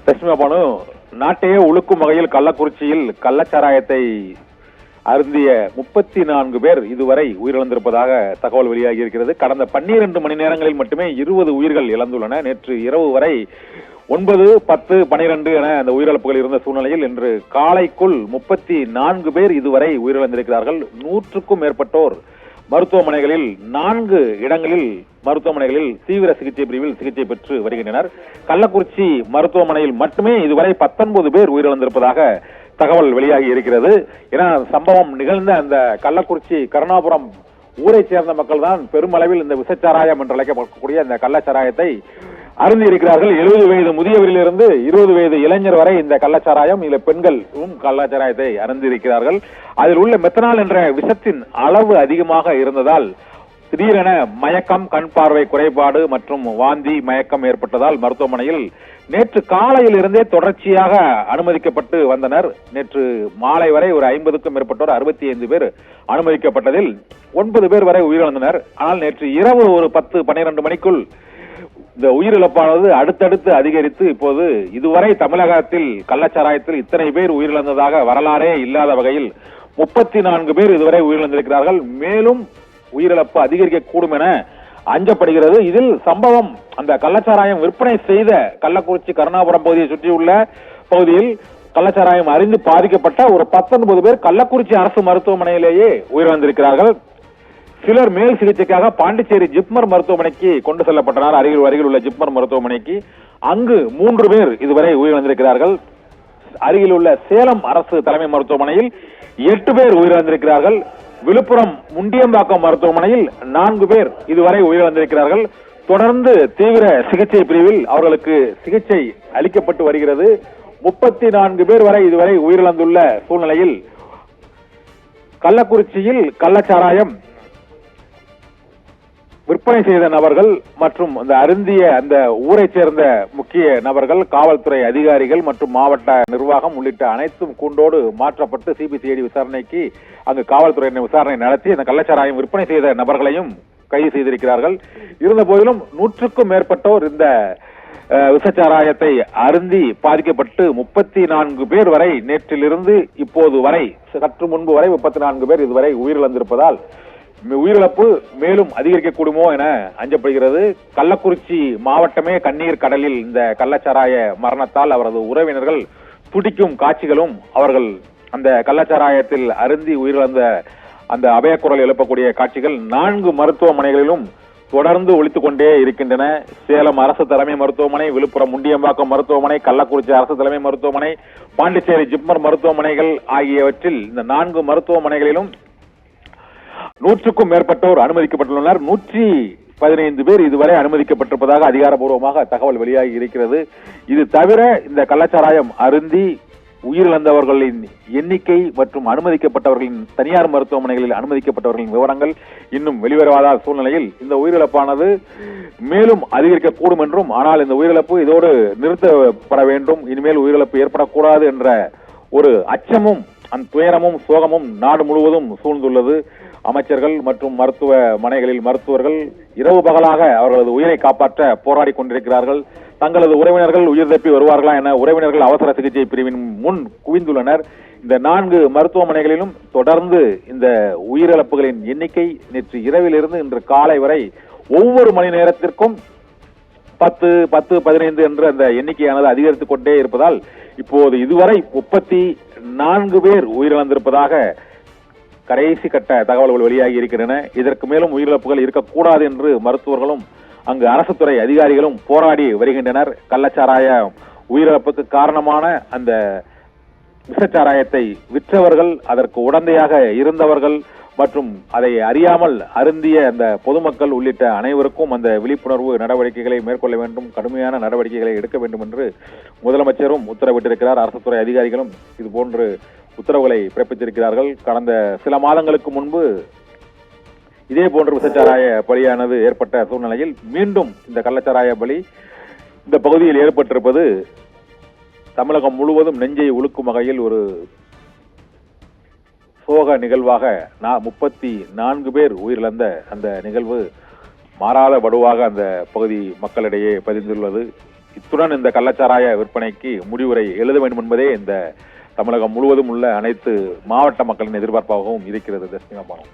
லட்சுமி பானு, நாட்டையே உழுக்கும் வகையில் கள்ளக்குறிச்சியில் கள்ளச்சாராயத்தை அருந்திய 34 பேர் இதுவரை உயிரிழந்திருப்பதாக தகவல் வெளியாகி இருக்கிறது. கடந்த 12 மணி நேரங்களில் மட்டுமே 20 உயிர்கள் இழந்துள்ளன. நேற்று இரவு வரை 9, 10, 12 என அந்த உயிரிழப்புகள் இருந்த சூழ்நிலையில் இன்று காலைக்குள் 34 பேர் இதுவரை உயிரிழந்திருக்கிறார்கள். 100க்கும் மேற்பட்டோர் மருத்துவமனைகளில் 4 இடங்களில் மருத்துவமனைகளில் தீவிர சிகிச்சை பிரிவில் சிகிச்சை பெற்று வருகின்றனர். கள்ளக்குறிச்சி மருத்துவமனையில் மட்டுமே இதுவரை 19 பேர் உயிரிழந்திருப்பதாக தகவல் வெளியாகி இருக்கிறது. ஏன்னா சம்பவம் நிகழ்ந்த அந்த கள்ளக்குறிச்சி கருணாபுரம் ஊரை சேர்ந்த மக்கள் தான் பெருமளவில் இந்த விசச்சாராயம் என்று அழைக்கப்படக்கூடிய இந்த கள்ளச்சாராயத்தை அருந்தி இருக்கிறார்கள். 70 வயது முதியவரிலிருந்து 20 வயது இளைஞர் வரை இந்த கள்ளச்சாராயம், இதுல பெண்களும் கள்ளச்சாராயத்தை அருந்தி இருக்கிறார்கள். அதில் உள்ள மெத்தனால் என்ற விஷத்தின் அளவு அதிகமாக இருந்ததால் திடீரென மயக்கம், கண் பார்வை குறைபாடு மற்றும் வாந்தி மயக்கம் ஏற்பட்டதால் மருத்துவமனையில் நேற்று காலையில் இருந்தே தொடர்ச்சியாக அனுமதிக்கப்பட்டு வந்தனர். நேற்று மாலை வரை ஒரு 50க்கும் மேற்பட்டோர் 65 பேர் அனுமதிக்கப்பட்டதில் 9 பேர் வரை உயிரிழந்தனர். ஆனால் நேற்று இரவு ஒரு 10, 12 மணிக்குள் இந்த உயிரிழப்பானது அடுத்தடுத்து அதிகரித்து இப்போது இதுவரை தமிழகத்தில் கள்ளச்சாராயத்தில் இத்தனை பேர் உயிரிழந்ததாக வரலாறே இல்லாத வகையில் 34 பேர் இதுவரை உயிரிழந்திருக்கிறார்கள். மேலும் உயிரிழப்பு அதிகரிக்கக்கூடும் என அஞ்சப்படுகிறது. இதில் சம்பவம் அந்த கள்ளச்சாராயம் விற்பனை செய்த கள்ளக்குறிச்சி கருணாபுரம் பகுதியை சுற்றியுள்ள பகுதியில் கள்ளச்சாராயம் அறிந்து பாதிக்கப்பட்ட ஒரு 19 பேர் கள்ளக்குறிச்சி அரசு மருத்துவமனையிலேயே உயிரிழந்திருக்கிறார்கள். சிலர் மேல் சிகிச்சைக்காக பாண்டிச்சேரி ஜிப்மர் மருத்துவமனைக்கு கொண்டு செல்லப்பட்டனர். அருகில் உள்ள ஜிப்மர் மருத்துவமனைக்கு. அங்கு 3 பேர் இதுவரை உயிரிழந்திருக்கிறார்கள். அருகில் உள்ள சேலம் அரசு தலைமை மருத்துவமனையில் 8 பேர் உயிரிழந்திருக்கிறார்கள். விழுப்புரம் முண்டியம்பாக்கம் மருத்துவமனையில் 4 பேர் இதுவரை உயிரிழந்திருக்கிறார்கள். தொடர்ந்து தீவிர சிகிச்சை பிரிவில் அவர்களுக்கு சிகிச்சை அளிக்கப்பட்டு வருகிறது. 34 பேர் வரை இதுவரை உயிரிழந்துள்ள சூழ்நிலையில் கள்ளக்குறிச்சியில் கள்ளச்சாராயம் விற்பனை செய்த நபர்கள் மற்றும் அந்த அருந்திய அந்த ஊரை சேர்ந்த முக்கிய நபர்கள், காவல்துறை அதிகாரிகள் மற்றும் மாவட்ட நிர்வாகம் உள்ளிட்ட அனைத்தும் கூண்டோடு மாற்றப்பட்டு சிபிசிஐடி விசாரணைக்கு அங்கு காவல்துறையினர் விசாரணை நடத்தி அந்த கள்ளச்சாராயம் விற்பனை செய்த நபர்களையும் கைது செய்திருக்கிறார்கள். இருந்த போதிலும் 100க்கும் மேற்பட்டோர் இந்த விசச்சாராயத்தை அருந்தி பாதிக்கப்பட்டு 34 பேர் வரை நேற்றிலிருந்து இப்போது வரை சற்று முன்பு வரை 34 பேர் இதுவரை உயிரிழந்திருப்பதால் உயிரிழப்பு மேலும் அதிகரிக்கக்கூடுமோ என அஞ்சப்படுகிறது. கள்ளக்குறிச்சி மாவட்டமே கண்ணீர் கடலில் இந்த கள்ளச்சாராய மரணத்தால் அவரது உறவினர்கள் துடிக்கும் காட்சிகளும், அவர்கள் அந்த கள்ளச்சாராயத்தில் அருந்தி உயிரிழந்த அந்த அபயக்குரல் எழுப்பக்கூடிய காட்சிகள் 4 மருத்துவமனைகளிலும் தொடர்ந்து ஒலித்துக் கொண்டே இருக்கின்றன. சேலம் அரசு தலைமை மருத்துவமனை, விழுப்புரம் முண்டியம்பாக்கம் மருத்துவமனை, கள்ளக்குறிச்சி அரசு தலைமை மருத்துவமனை, பாண்டிச்சேரி ஜிப்மர் மருத்துவமனைகள் ஆகியவற்றில் இந்த 4 மருத்துவமனைகளிலும் 100க்கும் மேற்பட்டோர் அனுமதிக்கப்பட்டுள்ளனர். 115 பேர் இதுவரை அனுமதிக்கப்பட்டிருப்பதாக அதிகாரப்பூர்வமாக தகவல் வெளியாகி இருக்கிறது. இது தவிர இந்த கள்ளச்சாராயம் அருந்தி உயிரிழந்தவர்களின் எண்ணிக்கை மற்றும் அனுமதிக்கப்பட்டவர்களின் தனியார் மருத்துவமனைகளில் அனுமதிக்கப்பட்டவர்களின் விவரங்கள் இன்னும் வெளிவராத சூழ்நிலையில் இந்த உயிரிழப்பானது மேலும் அதிகரிக்கக்கூடும் என்றும், ஆனால் இந்த உயிரிழப்பு இதோடு நிறுத்தப்பட வேண்டும், இனிமேல் உயிரிழப்பு ஏற்படக்கூடாது என்ற ஒரு அச்சமும் அந்த துயரமும் சோகமும் நாடு முழுவதும் சூழ்ந்துள்ளது. அமைச்சர்கள் மற்றும் மருத்துவமனைகளில் மருத்துவர்கள் இரவு பகலாக அவர்களது உயிரை காப்பாற்ற போராடி கொண்டிருக்கிறார்கள். தங்களது உறவினர்கள் உயிர் தப்பி வருவார்களா என உறவினர்கள் அவசர சிகிச்சை பிரிவின் முன் குவிந்துள்ளனர். இந்த 4 மருத்துவமனைகளிலும் தொடர்ந்து இந்த உயிரிழப்புகளின் எண்ணிக்கை நேற்று இரவிலிருந்து இன்று காலை வரை ஒவ்வொரு மணி நேரத்திற்கும் 10, 15 என்ற அந்த எண்ணிக்கையானது அதிகரித்துக் கொண்டே இருப்பதால் இப்போது இதுவரை 34 பேர் உயிரிழந்திருப்பதாக கடைசி கட்ட தகவல்கள் வெளியாகி இருக்கின்றன. இதற்கு மேலும் உயிரிழப்புகள் இருக்கக்கூடாது என்று மருத்துவர்களும் அங்கு அரசு துறை அதிகாரிகளும் போராடி வருகின்றனர். கள்ளச்சாராய உயிரிழப்புக்கு காரணமான அந்த விஷச்சாராயத்தை விற்றவர்கள், அதற்கு உடந்தையாக இருந்தவர்கள் மற்றும் அதை அறியாமல் அருந்திய அந்த பொதுமக்கள் உள்ளிட்ட அனைவருக்கும் அந்த விழிப்புணர்வு நடவடிக்கைகளை மேற்கொள்ள வேண்டும், கடுமையான நடவடிக்கைகளை எடுக்க வேண்டும் என்று முதலமைச்சரும் உத்தரவிட்டிருக்கிறார். அரசு துறை அதிகாரிகளும் இதுபோன்று உத்தரவுகளை பிறப்பித்திருக்கிறார்கள். கடந்த சில மாதங்களுக்கு முன்பு இதே போன்ற விசச்சாராய பலியானது ஏற்பட்ட சூழ்நிலையில் மீண்டும் இந்த கள்ளச்சாராய பலி இந்த பகுதியில் ஏற்பட்டிருப்பது தமிழகம் முழுவதும் நெஞ்சை உலுக்கும் வகையில் ஒரு சோக நிகழ்வாக 34 பேர் உயிரிழந்த அந்த நிகழ்வு மாறாத வடுவாக அந்த பகுதி மக்களிடையே பதிந்துள்ளது. இத்துடன் இந்த கள்ளச்சாராய விற்பனைக்கு முடிவுரை எழுத வேண்டும் என்பதே இந்த தமிழகம் முழுவதும் உள்ள அனைத்து மாவட்ட மக்களின் எதிர்பார்ப்பாகவும் இருக்கிறது. தஸ்மிகா பானு.